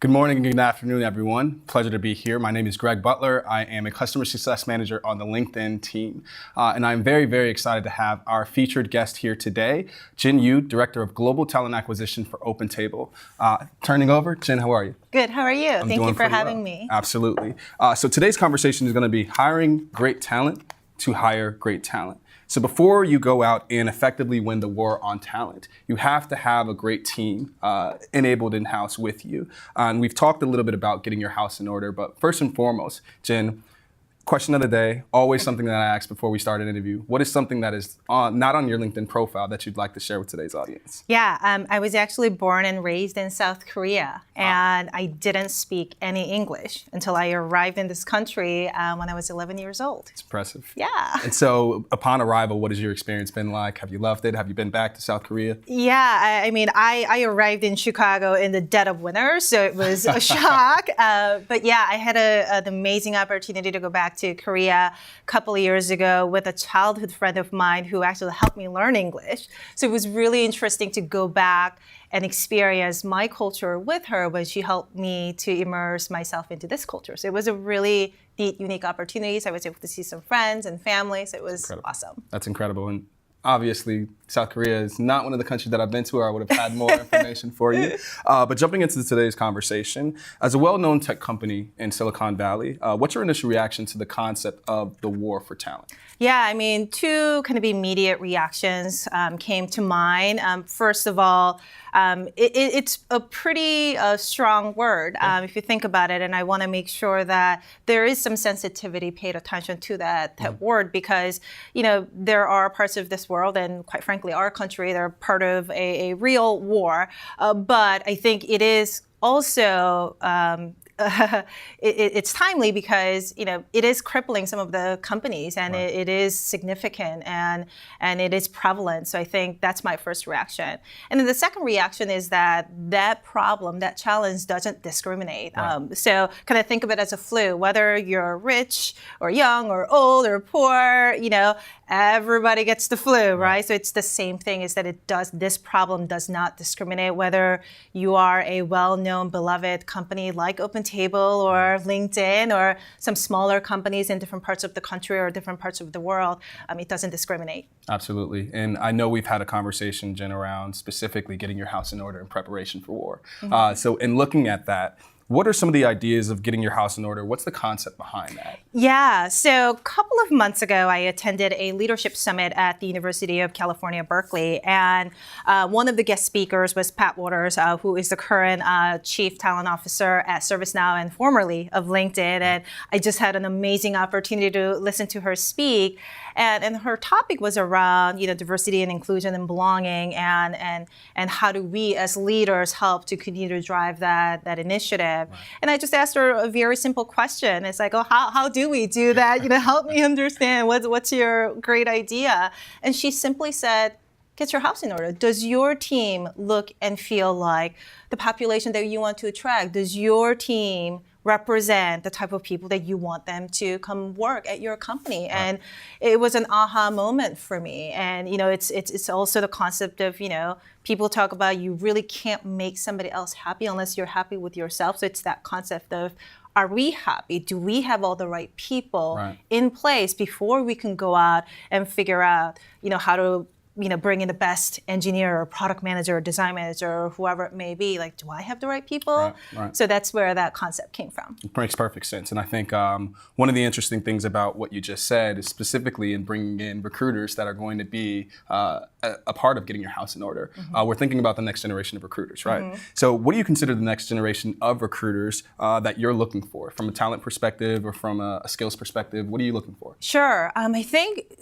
Good morning and good afternoon, everyone. Pleasure to be here. My name is Greg Butler. I am a customer success manager on the LinkedIn team. And I'm very, very excited to have our featured guest here today, Jin Yoo, Director of Global Talent Acquisition for OpenTable. Turning over, Jin, how are you? Good, how are you? Thank you for having me. Absolutely. So today's conversation is going to be hiring great talent to hire great talent. So before you go out and effectively win the war on talent, you have to have a great team enabled in-house with you. And we've talked a little bit about getting your house in order, but first and foremost, Jin, question of the day, always something that I ask before we start an interview. What is something that is not on your LinkedIn profile that you'd like to share with today's audience? Yeah, I was actually born and raised in South Korea, and I didn't speak any English until I arrived in this country when I was 11 years old. It's impressive. Yeah. And so upon arrival, what has your experience been like? Have you loved it? Have you been back to South Korea? Yeah, I arrived in Chicago in the dead of winter, so it was a shock. But yeah, I had an amazing opportunity to go back to Korea a couple of years ago with a childhood friend of mine who actually helped me learn English. So it was really interesting to go back and experience my culture with her when she helped me to immerse myself into this culture. So it was a really neat, unique opportunity. So I was able to see some friends and families. It was awesome. That's incredible. And obviously, South Korea is not one of the countries that I've been to, or I would have had more information for you. But jumping into today's conversation, as a well-known tech company in Silicon Valley, what's your initial reaction to the concept of the war for talent? Yeah, I mean, two kind of immediate reactions came to mind. First of all, it's a pretty strong word if you think about it, and I want to make sure that there is some sensitivity paid attention to that word, because there are parts of this world, and quite frankly our country, they're part of a real war, but I think it is also it's timely because it is crippling some of the companies, and it is significant and it is prevalent. So I think that's my first reaction. And then the second reaction is that problem, that challenge doesn't discriminate. So kind of think of it as a flu, whether you're rich or young or old or poor, everybody gets the flu, right? So it's the same thing, is that this problem does not discriminate whether you are a well-known, beloved company like OpenTable or LinkedIn or some smaller companies in different parts of the country or different parts of the world. It doesn't discriminate. Absolutely. And I know we've had a conversation, Jen, around specifically getting your house in order in preparation for war. So in looking at that, what are some of the ideas of getting your house in order? What's the concept behind that? Yeah, so a couple of months ago, I attended a leadership summit at the University of California, Berkeley. And one of the guest speakers was Pat Waters, who is the current Chief Talent Officer at ServiceNow and formerly of LinkedIn. And I just had an amazing opportunity to listen to her speak. And her topic was around diversity and inclusion and belonging, and how do we as leaders help to continue to drive that initiative. And I just asked her a very simple question. It's like, how do we do that? Help me understand. What's your great idea? And she simply said, get your house in order. Does your team look and feel like the population that you want to attract? Does your team represent the type of people that you want them to come work at your company? And it was an aha moment for me. And it's also the concept of people talk about you really can't make somebody else happy unless you're happy with yourself. So it's that concept of, are we happy? Do we have all the right people in place before we can go out and figure out how to bring in the best engineer or product manager or design manager or whoever it may be? Like, do I have the right people? So that's where that concept came from. It makes perfect sense. And I think one of the interesting things about what you just said is specifically in bringing in recruiters that are going to be a part of getting your house in order. We're thinking about the next generation of recruiters, right? So what do you consider the next generation of recruiters that you're looking for from a talent perspective or from a skills perspective? What are you looking for? Sure. I think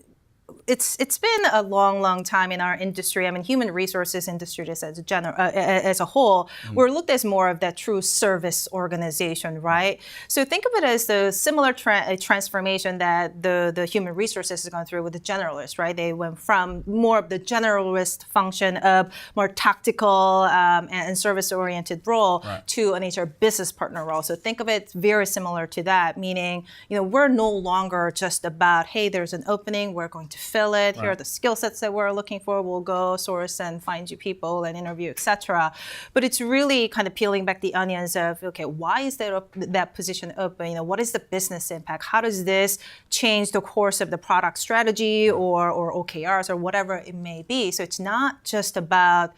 it's been a long time in our industry. I mean, human resources industry just as a whole, we're looked as more of that true service organization, right? So think of it as the similar transformation that the human resources has gone through with the generalists, right? They went from more of the generalist function of more tactical and service-oriented role to an HR business partner role. So think of it very similar to that, meaning, we're no longer just about, hey, there's an opening, we're going to to fill it. Here are the skill sets that we're looking for. We'll go source and find you people and interview, etc. But it's really kind of peeling back the onions of, okay, why is that position open? What is the business impact? How does this change the course of the product strategy or OKRs or whatever it may be? So it's not just about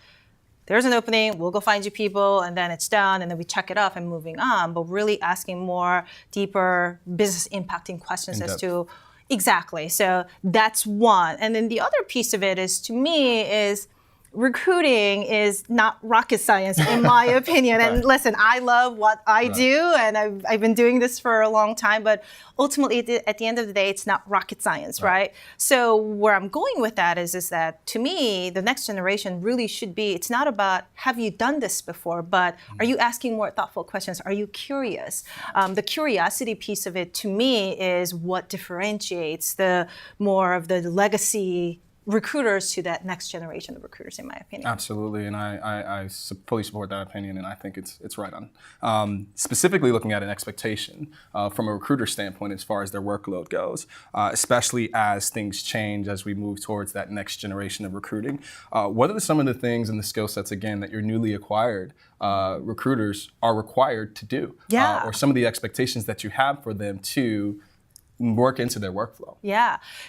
there's an opening, we'll go find you people, and then it's done, and then we check it off and moving on, but really asking more deeper business impacting questions as to exactly. So that's one. And then the other piece of it is, to me, is recruiting is not rocket science, in my opinion. And listen, I love what I do, and I've been doing this for a long time, but ultimately, at the end of the day, it's not rocket science, right? So where I'm going with that is that, to me, the next generation really should be, it's not about, have you done this before, but are you asking more thoughtful questions? Are you curious? The curiosity piece of it, to me, is what differentiates the more of the legacy recruiters to that next generation of recruiters, in my opinion. Absolutely, and I fully support that opinion, and I think it's right on. Specifically looking at an expectation from a recruiter standpoint as far as their workload goes, especially as things change as we move towards that next generation of recruiting. What are some of the things and the skill sets, again, that your newly acquired recruiters are required to do? Or some of the expectations that you have for them to work into their workflow?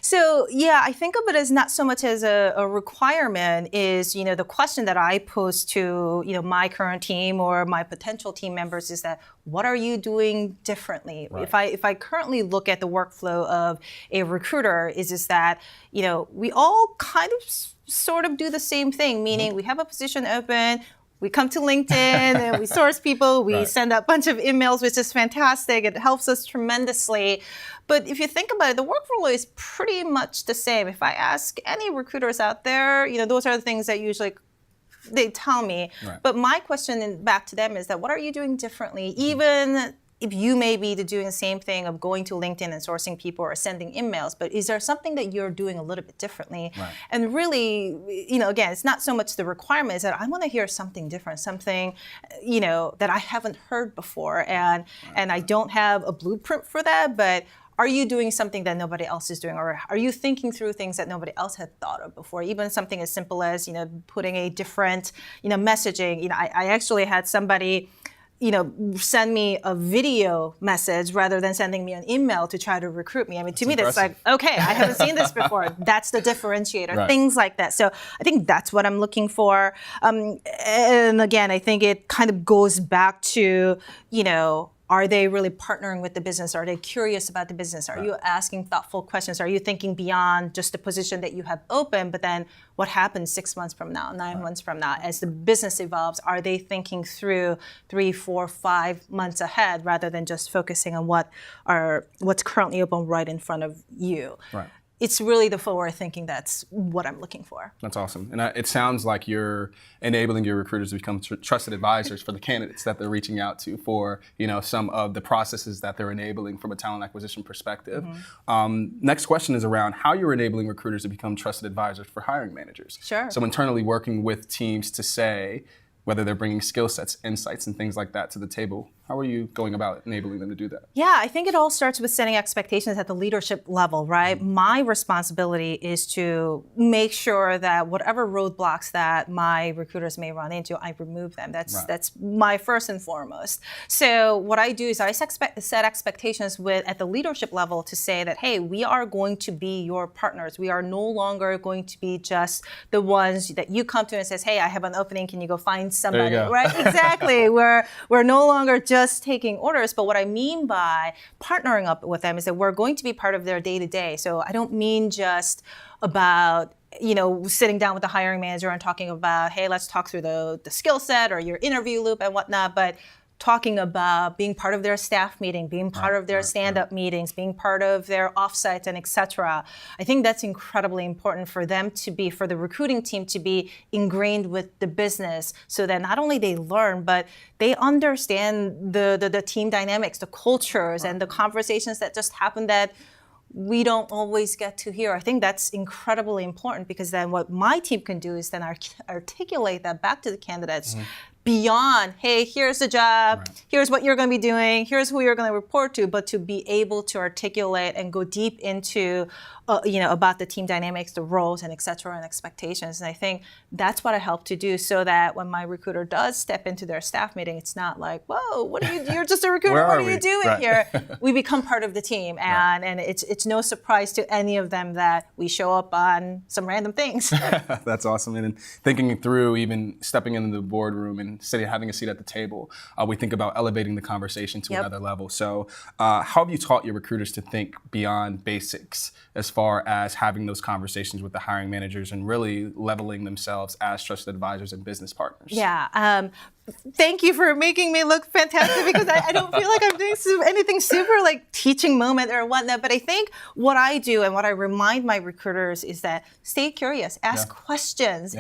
So I think of it as not so much as a requirement is, the question that I pose to, my current team or my potential team members is that, what are you doing differently? If I currently look at the workflow of a recruiter, is that, we all kind of sort of do the same thing, meaning we have a position open, we come to LinkedIn and we source people, we send out a bunch of emails, which is fantastic. It helps us tremendously. But if you think about it, the workflow is pretty much the same. If I ask any recruiters out there, those are the things that usually they tell me. But my question back to them is that, what are you doing differently? Even if you may be doing the same thing of going to LinkedIn and sourcing people or sending emails, but is there something that you're doing a little bit differently? And really, again, it's not so much the requirement, is that I want to hear something different, something, that I haven't heard before. And I don't have a blueprint for that, but are you doing something that nobody else is doing? Or are you thinking through things that nobody else had thought of before? Even something as simple as, putting a different, messaging. I actually had somebody send me a video message rather than sending me an email to try to recruit me. I mean, to me, that's like, okay, I haven't seen this before. That's the differentiator, things like that. So I think that's what I'm looking for. And again, I think it kind of goes back to, are they really partnering with the business? Are they curious about the business? Are you asking thoughtful questions? Are you thinking beyond just the position that you have open, but then what happens 6 months from now, 9 months from now? As the business evolves, are they thinking through 3, 4, 5 months ahead rather than just focusing on what's currently open right in front of you? It's really the forward thinking that's what I'm looking for. That's awesome. And it sounds like you're enabling your recruiters to become trusted advisors for the candidates that they're reaching out to for, some of the processes that they're enabling from a talent acquisition perspective. Next question is around how you're enabling recruiters to become trusted advisors for hiring managers. So internally working with teams to say, whether they're bringing skill sets, insights, and things like that to the table. How are you going about enabling them to do that? I think it all starts with setting expectations at the leadership level, right? My responsibility is to make sure that whatever roadblocks that my recruiters may run into, I remove them. That's my first and foremost. So what I do is I set expectations at the leadership level to say that, hey, we are going to be your partners. We are no longer going to be just the ones that you come to and says, hey, I have an opening, can you go find somebody, right? Exactly. We're no longer just taking orders, but what I mean by partnering up with them is that we're going to be part of their day-to-day. So I don't mean just about sitting down with the hiring manager and talking about, hey, let's talk through the skill set or your interview loop and whatnot, but talking about being part of their staff meeting, being part of their stand-up meetings, being part of their offsites and et cetera. I think that's incredibly important for them to be, for the recruiting team to be ingrained with the business so that not only they learn, but they understand the team dynamics, the cultures, and the conversations that just happen that we don't always get to hear. I think that's incredibly important because then what my team can do is then articulate that back to the candidates beyond, hey, here's the job, here's what you're going to be doing, here's who you're going to report to, but to be able to articulate and go deep into, about the team dynamics, the roles, and et cetera, and expectations. And I think that's what I help to do, so that when my recruiter does step into their staff meeting, it's not like, whoa, what are you? You're just a recruiter. What are you doing here? We become part of the team, and it's no surprise to any of them that we show up on some random things. That's awesome. And thinking through, even stepping into the boardroom and having a seat at the table, we think about elevating the conversation to another level. So how have you taught your recruiters to think beyond basics as far as having those conversations with the hiring managers and really leveling themselves as trusted advisors and business partners? Yeah. Thank you for making me look fantastic, because I don't feel like I'm doing anything super like teaching moment or whatnot. But I think what I do and what I remind my recruiters is that stay curious, ask questions.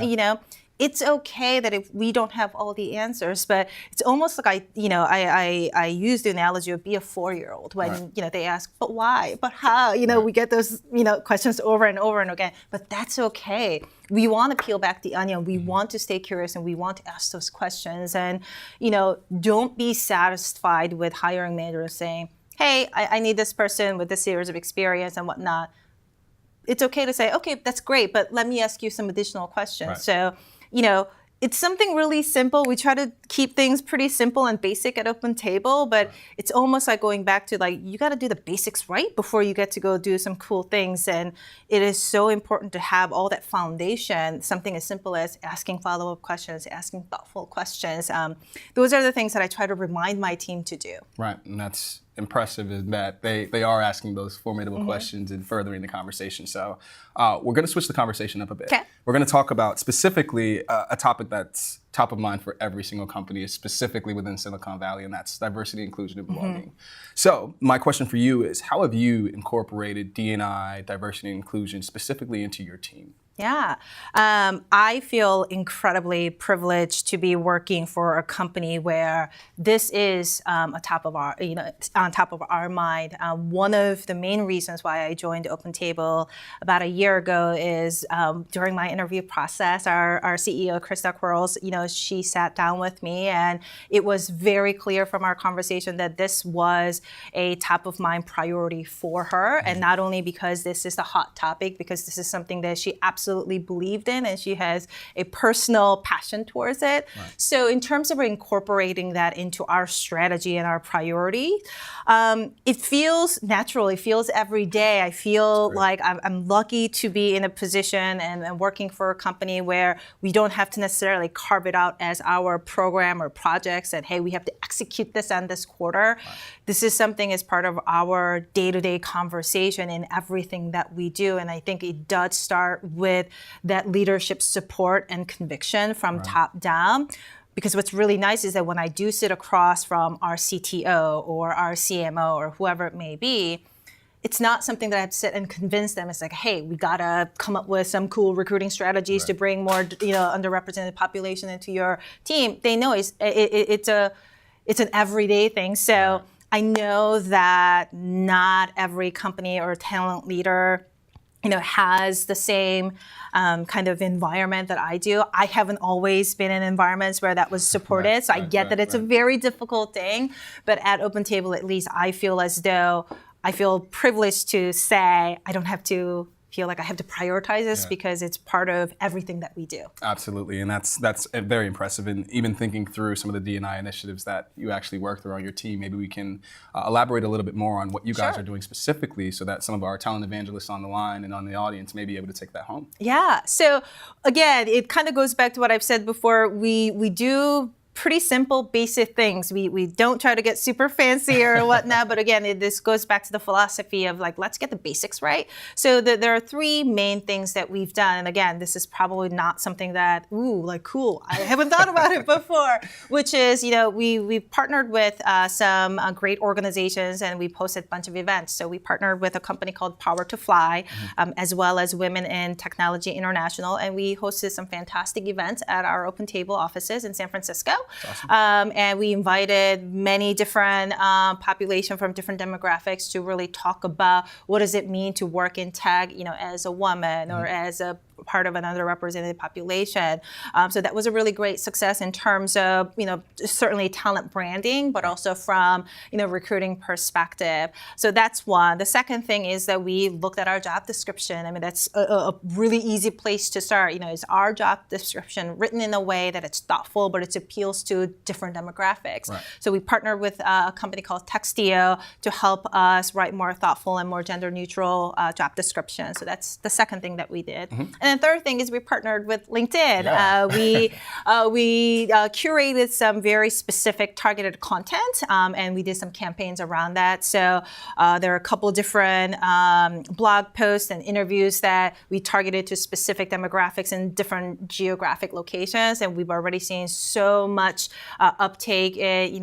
It's okay that if we don't have all the answers, but it's almost like I use the analogy of be a 4-year-old when they ask, but why, but how? We get those questions over and over and again. But that's okay. We want to peel back the onion. We want to stay curious, and we want to ask those questions. And don't be satisfied with hiring managers saying, hey, I need this person with this years of experience and whatnot. It's okay to say, okay, that's great, but let me ask you some additional questions. So. It's something really simple. We try to keep things pretty simple and basic at OpenTable, but it's almost like going back to you got to do the basics right before you get to go do some cool things. And it is so important to have all that foundation, something as simple as asking follow-up questions, asking thoughtful questions. Those are the things that I try to remind my team to do. Right, and that's impressive is that they are asking those formidable questions and furthering the conversation. So we're going to switch the conversation up a bit. Okay. We're going to talk about specifically a topic that's top of mind for every single company, specifically within Silicon Valley, and that's diversity, inclusion, and belonging. So my question for you is, how have you incorporated D&I, diversity, and inclusion specifically into your team? Yeah, I feel incredibly privileged to be working for a company where this is on top of our mind. One of the main reasons why I joined OpenTable about a year ago is during my interview process, our CEO Krista Quarles, she sat down with me, and it was very clear from our conversation that this was a top of mind priority for her, and not only because this is a hot topic, because this is something that she absolutely believed in, and she has a personal passion towards it. So in terms of incorporating that into our strategy and our priority, it feels natural. It feels every day. I feel like I'm lucky to be in a position and working for a company where we don't have to necessarily carve it out as our program or projects and, hey, we have to execute this on this quarter. This is something as part of our day-to-day conversation in everything that we do. And I think it does start with that leadership support and conviction from top down. Because what's really nice is that when I do sit across from our CTO or our CMO or whoever it may be, it's not something that I have to sit and convince them. It's like, hey, we gotta come up with some cool recruiting strategies to bring more, underrepresented population into your team. They know it's an everyday thing. So I know that not every company or talent leader has the same kind of environment that I do. I haven't always been in environments where that was supported, so I get that it's a very difficult thing. But at OpenTable, at least, I feel as though I feel privileged to say I don't have to feel like I have to prioritize this because it's part of everything that we do. Absolutely, and that's very impressive. And even thinking through some of the D&I initiatives that you actually work through on your team, maybe we can elaborate a little bit more on what you guys are doing specifically, so that some of our talent evangelists on the line and on the audience may be able to take that home. Yeah. So again, it kind of goes back to what I've said before. We do pretty simple, basic things. We don't try to get super fancy or whatnot, but again, this goes back to the philosophy of let's get the basics right. So there are three main things that we've done, and again, this is probably not something that, cool, I haven't thought about it before, which is, we've partnered with some great organizations, and we posted a bunch of events. So we partnered with a company called Power to Fly, as well as Women in Technology International, and we hosted some fantastic events at our OpenTable offices in San Francisco. Awesome. And we invited many different population from different demographics to really talk about what does it mean to work in tech, as a woman or as a part of an underrepresented population. So that was a really great success in terms of, certainly talent branding, but also from, recruiting perspective. So that's one. The second thing is that we looked at our job description. I mean, that's a really easy place to start. Is our job description written in a way that it's thoughtful, but it appeals to different demographics? Right. So we partnered with a company called Textio to help us write more thoughtful and more gender neutral job descriptions. So that's the second thing that we did. And then third thing is we partnered with LinkedIn. Yeah. We curated some very specific targeted content, and we did some campaigns around that. So there are a couple different blog posts and interviews that we targeted to specific demographics in different geographic locations, and we've already seen so much uptake in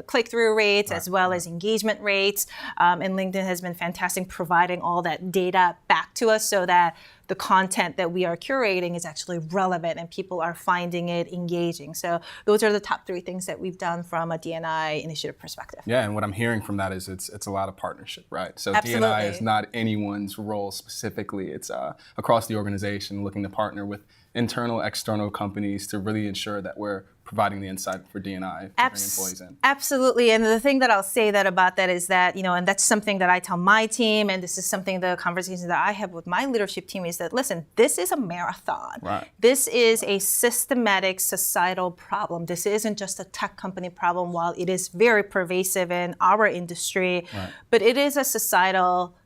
click-through rates as well as engagement rates. And LinkedIn has been fantastic providing all that data back to us so that the content that we are curating is actually relevant and people are finding it engaging. So those are the top three things that we've done from a D&I initiative perspective. Yeah, and what I'm hearing from that is it's a lot of partnership, right? So Absolutely. D&I is not anyone's role specifically. It's across the organization looking to partner with internal, external companies to really ensure that we're providing the insight for D&I to bring employees in. Absolutely. And the thing that I'll say about that is that, and that's something that I tell my team, and this is something, the conversations that I have with my leadership team is that, listen, this is a marathon. Right. This is a systematic societal problem. This isn't just a tech company problem, while it is very pervasive in our industry, Right. but it is a societal,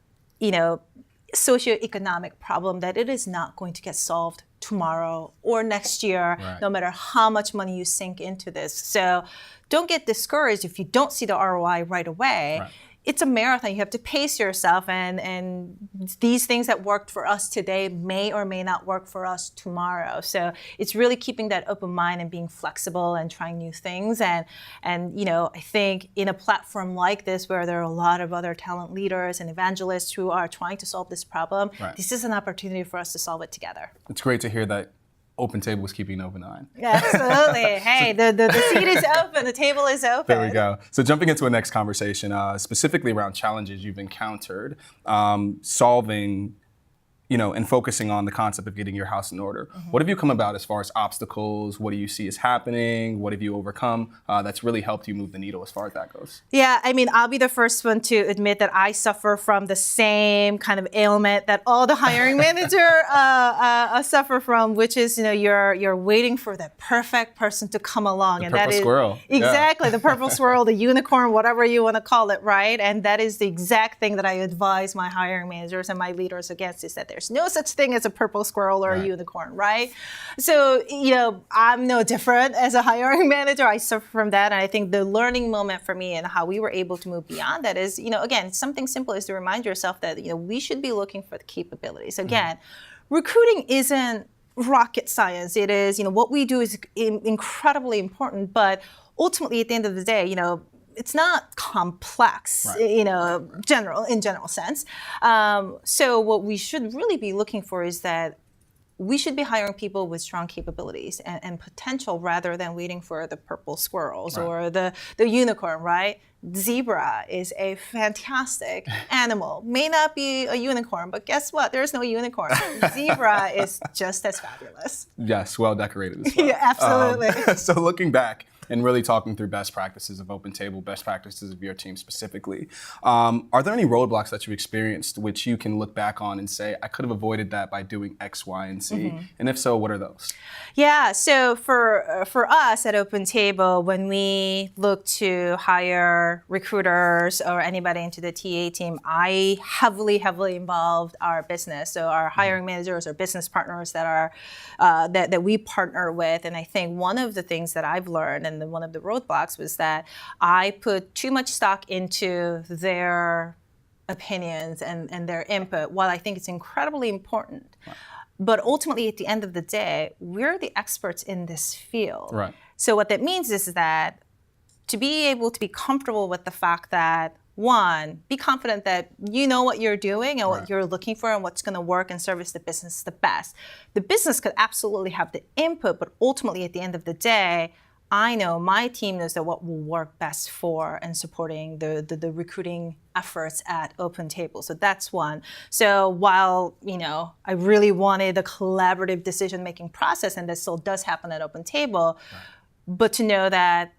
socioeconomic problem that it is not going to get solved tomorrow or next year, Right. no matter how much money you sink into this. So don't get discouraged if you don't see the ROI right away. Right. It's a marathon. You have to pace yourself, and these things that worked for us today may or may not work for us tomorrow. So it's really keeping that open mind and being flexible and trying new things. And I think in a platform like this, where there are a lot of other talent leaders and evangelists who are trying to solve this problem, Right. this is an opportunity for us to solve it together. It's great to hear that OpenTable is keeping an open eye. Absolutely. Hey, the seat is open, the table is open. There we go. So jumping into a next conversation, specifically around challenges you've encountered, solving, and focusing on the concept of getting your house in order. What have you come about as far as obstacles? What do you see is happening? What have you overcome that's really helped you move the needle as far as that goes? Yeah, I mean, I'll be the first one to admit that I suffer from the same kind of ailment that all the hiring managers suffer from, which is, you're waiting for the perfect person to come along. The and purple that is squirrel. Exactly, the purple squirrel, the unicorn, whatever you want to call it, right? And that is the exact thing that I advise my hiring managers and my leaders against, is that there's no such thing as a purple squirrel or Right. a unicorn, right? So, I'm no different as a hiring manager. I suffer from that. And I think the learning moment for me and how we were able to move beyond that is, again, something simple is to remind yourself that, we should be looking for the capabilities. Again, recruiting isn't rocket science. It is, what we do is incredibly important, but ultimately at the end of the day, it's not complex, Right. in general sense. So what we should really be looking for is that we should be hiring people with strong capabilities and potential, rather than waiting for the purple squirrels Right. or the unicorn, right? Zebra is a fantastic animal. May not be a unicorn, but guess what? There's no unicorn. Zebra is just as fabulous. Yes, well decorated as well. Yeah, absolutely. So looking back and really talking through best practices of OpenTable, best practices of your team specifically, are there any roadblocks that you've experienced which you can look back on and say, I could have avoided that by doing X, Y, and Z? And if so, what are those? Yeah, so for us at OpenTable, when we look to hire recruiters or anybody into the TA team, I heavily involved our business. So our hiring managers or business partners that are that we partner with. And I think one of the things that I've learned, and one of the roadblocks, was that I put too much stock into their opinions and their input, while I think it's incredibly important. Right. But ultimately, at the end of the day, we're the experts in this field. Right. So what that means is that to be able to be comfortable with the fact that, one, be confident that you know what you're doing and what Right. you're looking for and what's going to work and service the business the best. The business could absolutely have the input, but ultimately, at the end of the day, I know, my team knows that what will work best for and supporting the recruiting efforts at OpenTable. So that's one. So while, I really wanted a collaborative decision-making process, and that still does happen at OpenTable, but to know that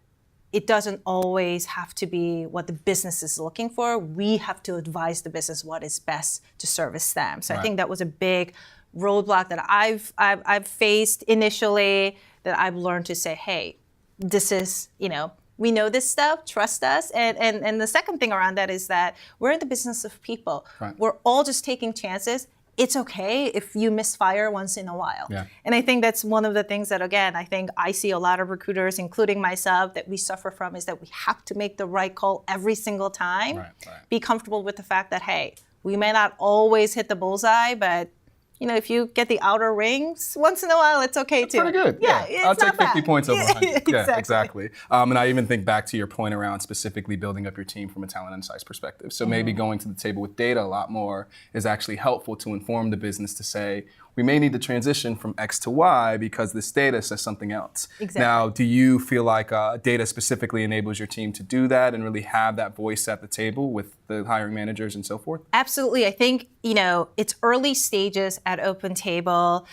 it doesn't always have to be what the business is looking for. We have to advise the business what is best to service them. So I think that was a big roadblock that I've faced initially, that I've learned to say, hey, this is, we know this stuff, trust us. And the second thing around that is that we're in the business of people. Right. We're all just taking chances. It's okay if you misfire once in a while. Yeah. And I think that's one of the things that, again, I think I see a lot of recruiters, including myself, that we suffer from, is that we have to make the right call every single time. Right. Be comfortable with the fact that, hey, we may not always hit the bullseye, but if you get the outer rings once in a while, it's okay too. Pretty good. Yeah, I'll take 50 points over 100. Exactly. Yeah, exactly. And I even think back to your point around specifically building up your team from a talent insights perspective. So maybe going to the table with data a lot more is actually helpful to inform the business to say, we may need to transition from X to Y because this data says something else. Exactly. Now, do you feel like data specifically enables your team to do that and really have that voice at the table with the hiring managers and so forth? Absolutely. I think, it's early stages at OpenTable.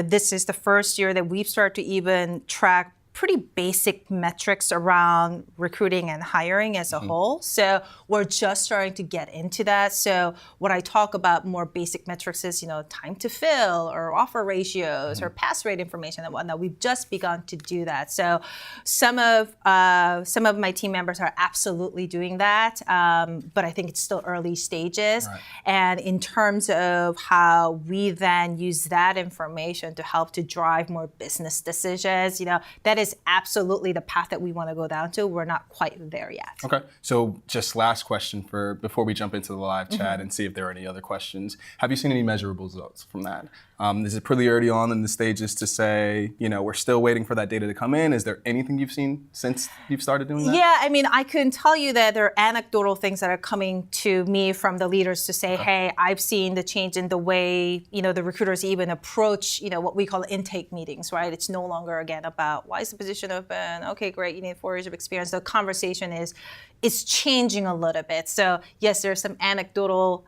This is the first year that we've started to even track pretty basic metrics around recruiting and hiring as a whole. So we're just starting to get into that. So what I talk about more basic metrics is, time to fill or offer ratios or pass rate information and whatnot. We've just begun to do that. So some of my team members are absolutely doing that, but I think it's still early stages. Right. And in terms of how we then use that information to help to drive more business decisions, that is absolutely the path that we want to go down to. We're not quite there yet. Okay. So just last question before we jump into the live chat and see if there are any other questions. Have you seen any measurable results from that? Is it pretty early on in the stages to say, we're still waiting for that data to come in? Is there anything you've seen since you've started doing that? Yeah, I can tell you that there are anecdotal things that are coming to me from the leaders to say, hey, I've seen the change in the way, the recruiters even approach, what we call intake meetings, right? It's no longer, again, about why is the position open? Okay, great, you need 4 years of experience. The conversation is changing a little bit. So yes, there's some anecdotal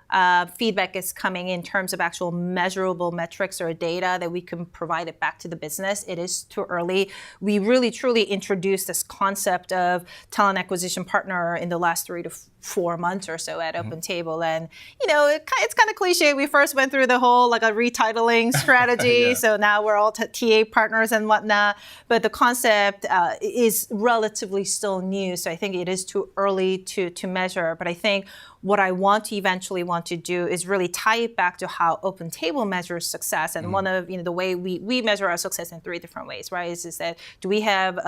feedback is coming in terms of actual measurable metrics or data that we can provide it back to the business. It is too early. We really truly introduced this concept of talent acquisition partner in the last 3 to 4 months or so at OpenTable. And, it's kind of cliche. We first went through the whole a retitling strategy. Yeah. So now we're all TA partners and whatnot. But the concept is relatively still new. So I think it is too early to measure. But I think what I eventually want to do is really tie it back to how OpenTable measures success. And one of the way we measure our success in 3 different ways, right? Is that do we have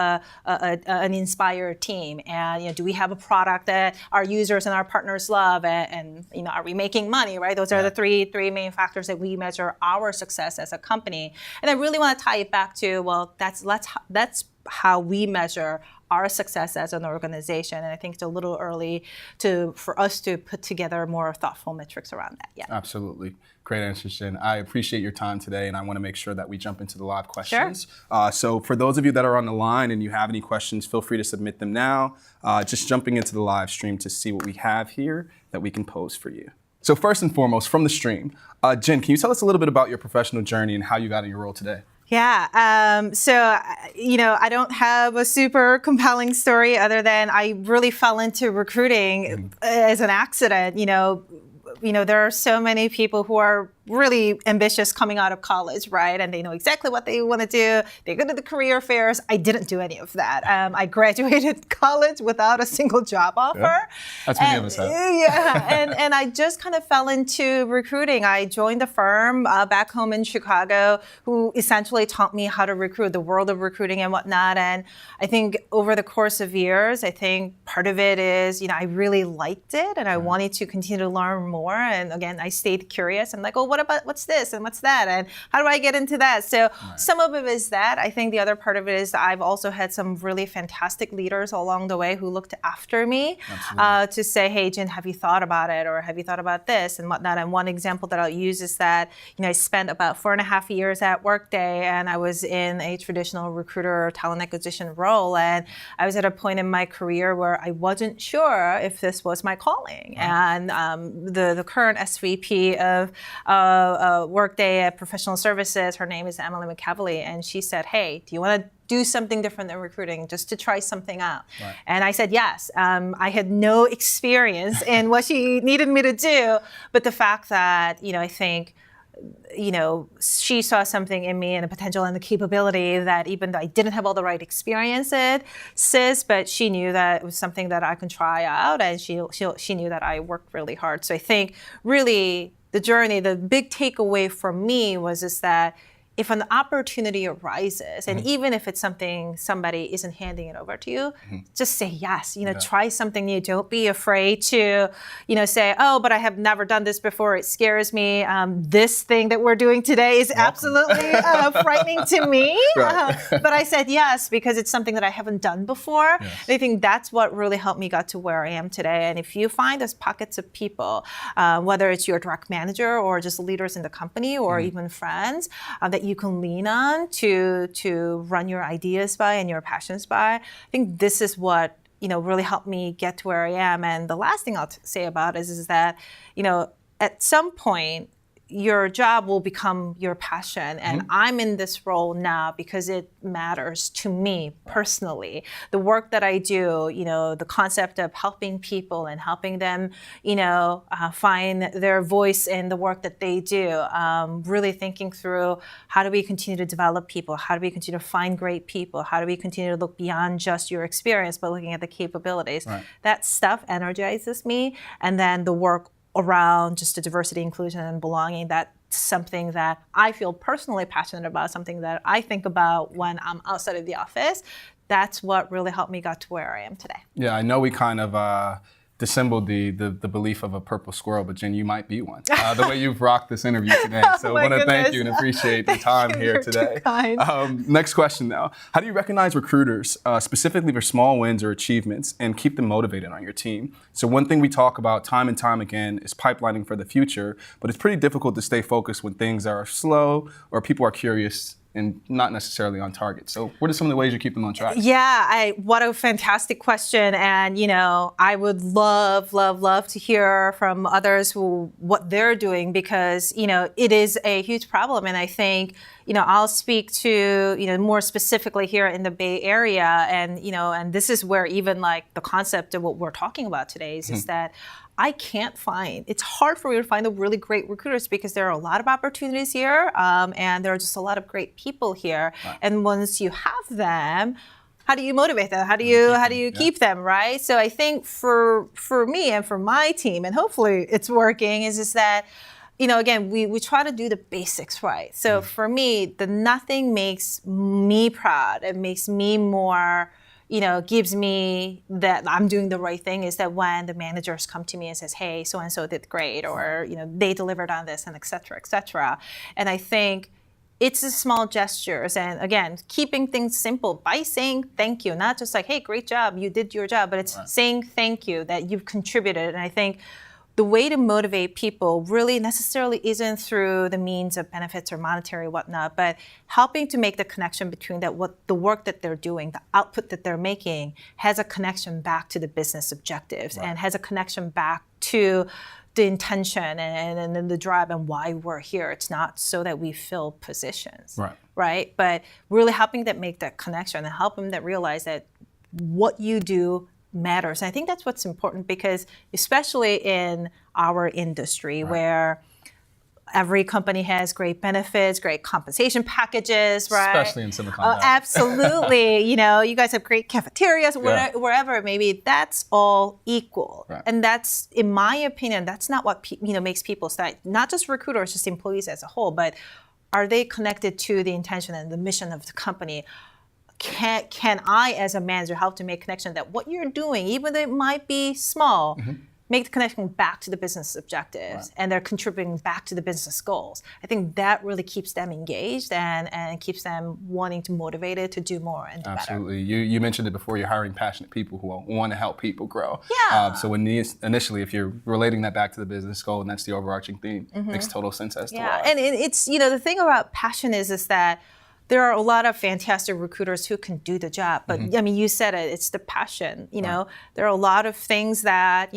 an inspired team, and do we have a product that our users and our partners love, and are we making money, right? Those are the three main factors that we measure our success as a company. And I really want to tie it back to, well, that's how we measure our success as an organization. And I think it's a little early for us to put together more thoughtful metrics around that. Yeah. Absolutely. Great answers, Jin. I appreciate your time today, and I want to make sure that we jump into the live questions. Sure. So for those of you that are on the line and you have any questions, feel free to submit them now. Just jumping into the live stream to see what we have here that we can pose for you. So first and foremost, from the stream, Jin, can you tell us a little bit about your professional journey and how you got in your role today? Yeah, so, I don't have a super compelling story other than I really fell into recruiting as an accident. There are so many people who are really ambitious coming out of college, right? And they know exactly what they want to do. They go to the career fairs. I didn't do any of that. I graduated college without a single job offer. Yeah. That's many of us have. Yeah, and I just kind of fell into recruiting. I joined a firm back home in Chicago who essentially taught me how to recruit, the world of recruiting and whatnot. And I think over the course of years, I think part of it is, I really liked it and I wanted to continue to learn more. And again, I stayed curious. I'm like, oh, what's this and what's that? And how do I get into that? So some of it is that. I think the other part of it is I've also had some really fantastic leaders along the way who looked after me to say, hey, Jin, have you thought about it? Or have you thought about this and whatnot? And one example that I'll use is that, I spent about 4.5 years at Workday, and I was in a traditional recruiter or talent acquisition role. And I was at a point in my career where I wasn't sure if this was my calling. And the current SVP of Workday at Professional Services, her name is Emily McCavally, and she said, hey, do you want to do something different than recruiting, just to try something out? And I said yes. I had no experience in what she needed me to do, but the fact that, I think, she saw something in me and a potential and the capability that even though I didn't have all the right experiences, but she knew that it was something that I could try out, and she knew that I worked really hard. So I think really the journey, the big takeaway for me was is that if an opportunity arises, and even if it's something somebody isn't handing it over to you, just say yes. Try something new. Don't be afraid to, say, oh, but I have never done this before. It scares me. This thing that we're doing today is absolutely frightening to me. But I said yes because it's something that I haven't done before. And I think that's what really helped me get to where I am today. And if you find those pockets of people, whether it's your direct manager or just leaders in the company or even friends, that you can lean on to run your ideas by and your passions by, I think this is what really helped me get to where I am. And the last thing I'll say about it is that at some point your job will become your passion. And I'm in this role now because it matters to me personally. The work that I do, the concept of helping people and helping them, find their voice in the work that they do. Really thinking through how do we continue to develop people? How do we continue to find great people? How do we continue to look beyond just your experience, but looking at the capabilities? That stuff energizes me. And then the work around just the diversity, inclusion, and belonging, that's something that I feel personally passionate about, something that I think about when I'm outside of the office. That's what really helped me get to where I am today. Yeah, I know we kind of dissembled the belief of a purple squirrel, but Jin, you might be one. The way you've rocked this interview today. So I want to thank you and appreciate the time here today. Next question though. How do you recognize recruiters, specifically for small wins or achievements, and keep them motivated on your team? So one thing we talk about time and time again is pipelining for the future, but it's pretty difficult to stay focused when things are slow or people are curious and not necessarily on target. So what are some of the ways you keep them on track? Yeah, what a fantastic question. And, I would love to hear from others what they're doing because, it is a huge problem. And I think, I'll speak to, more specifically here in the Bay Area. And, and this is where even like the concept of what we're talking about today is that it's hard for me to find the really great recruiters because there are a lot of opportunities here and there are just a lot of great people here. And once you have them, how do you motivate them? How do you keep them, right? So I think for me and for my team, and hopefully it's working, is that, again, we try to do the basics right. So for me, nothing makes me proud. It makes me more, gives me that I'm doing the right thing is that when the managers come to me and says, hey, so-and-so did great, or, they delivered on this, and et cetera, et cetera. And I think it's the small gestures. And again, keeping things simple by saying thank you, not just like, hey, great job, you did your job, but it's saying thank you that you've contributed. And I think the way to motivate people really necessarily isn't through the means of benefits or monetary whatnot, but helping to make the connection between the work that they're doing, the output that they're making has a connection back to the business objectives and has a connection back to the intention and the drive and why we're here. It's not so that we fill positions, right? But really helping them make that connection and helping them realize that what you do matters. And I think that's what's important because especially in our industry where every company has great benefits, great compensation packages, right? Especially in Silicon Valley. Absolutely. You guys have great cafeterias, wherever it may be. That's all equal. And that's, in my opinion, that's not what makes people start, not just recruiters, just employees as a whole, but are they connected to the intention and the mission of the company? Can I, as a manager, help to make connection that what you're doing, even though it might be small, make the connection back to the business objectives, and they're contributing back to the business goals. I think that really keeps them engaged and keeps them wanting to motivated to do more and do better. Absolutely. You mentioned it before, you're hiring passionate people who want to help people grow. Yeah. So initially, if you're relating that back to the business goal, and that's the overarching theme, makes total sense as to why. And it's, the thing about passion is that there are a lot of fantastic recruiters who can do the job, but I mean, you said it, it's the passion. There are a lot of things that,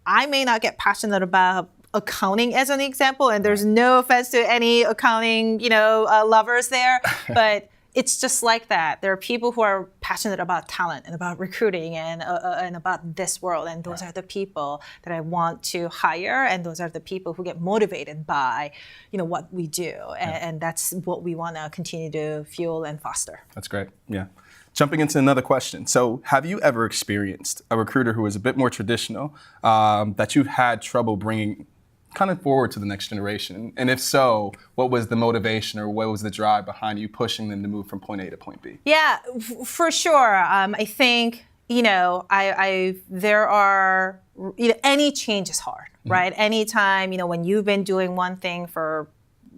I may not get passionate about accounting as an example, and there's no offense to any accounting, lovers there, but it's just like that. There are people who are passionate about talent and about recruiting and about this world, and those are the people that I want to hire, and those are the people who get motivated by, what we do, and that's what we want to continue to fuel and foster. That's great. Yeah. Jumping into another question. So, have you ever experienced a recruiter who is a bit more traditional that you've had trouble bringing kind of forward to the next generation? And if so, what was the motivation or what was the drive behind you pushing them to move from point A to point B? Yeah, for sure. I think, there are, any change is hard, right? Anytime, when you've been doing one thing for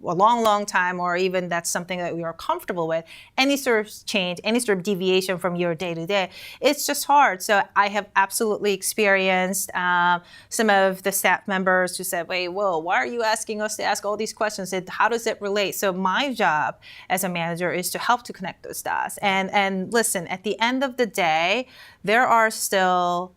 a long, long time, or even that's something that we are comfortable with, any sort of change, any sort of deviation from your day-to-day, it's just hard. So I have absolutely experienced some of the staff members who said, wait, whoa, why are you asking us to ask all these questions? How does it relate? So my job as a manager is to help to connect those dots. And listen, at the end of the day, there are still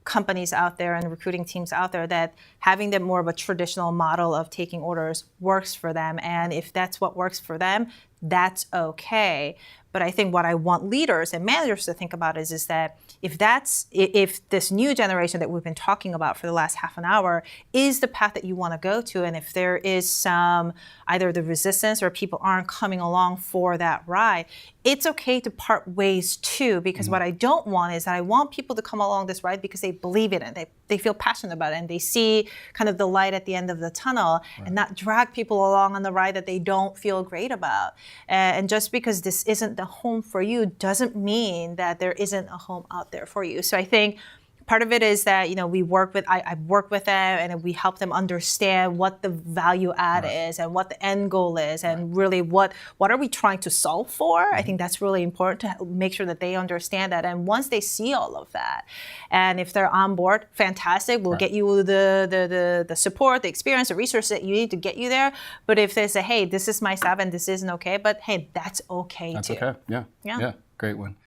companies out there and recruiting teams out there that having them more of a traditional model of taking orders works for them. And if that's what works for them, that's okay. But I think what I want leaders and managers to think about is that if this new generation that we've been talking about for the last half an hour is the path that you want to go to, and if there is some either the resistance or people aren't coming along for that ride, it's okay to part ways too, because what I don't want is that I want people to come along this ride because they believe in it, they feel passionate about it, and they see kind of the light at the end of the tunnel, and not drag people along on the ride that they don't feel great about. And just because this isn't the home for you doesn't mean that there isn't a home out there for you. So I think part of it is that, we work with, I work with them and we help them understand what the value add is and what the end goal is and really what are we trying to solve for. I think that's really important to make sure that they understand that. And once they see all of that, and if they're on board, fantastic, we'll get you the support, the experience, the resources that you need to get you there. But if they say, hey, this is my staff and this isn't okay, but hey, that's okay too. That's okay, yeah. Great one.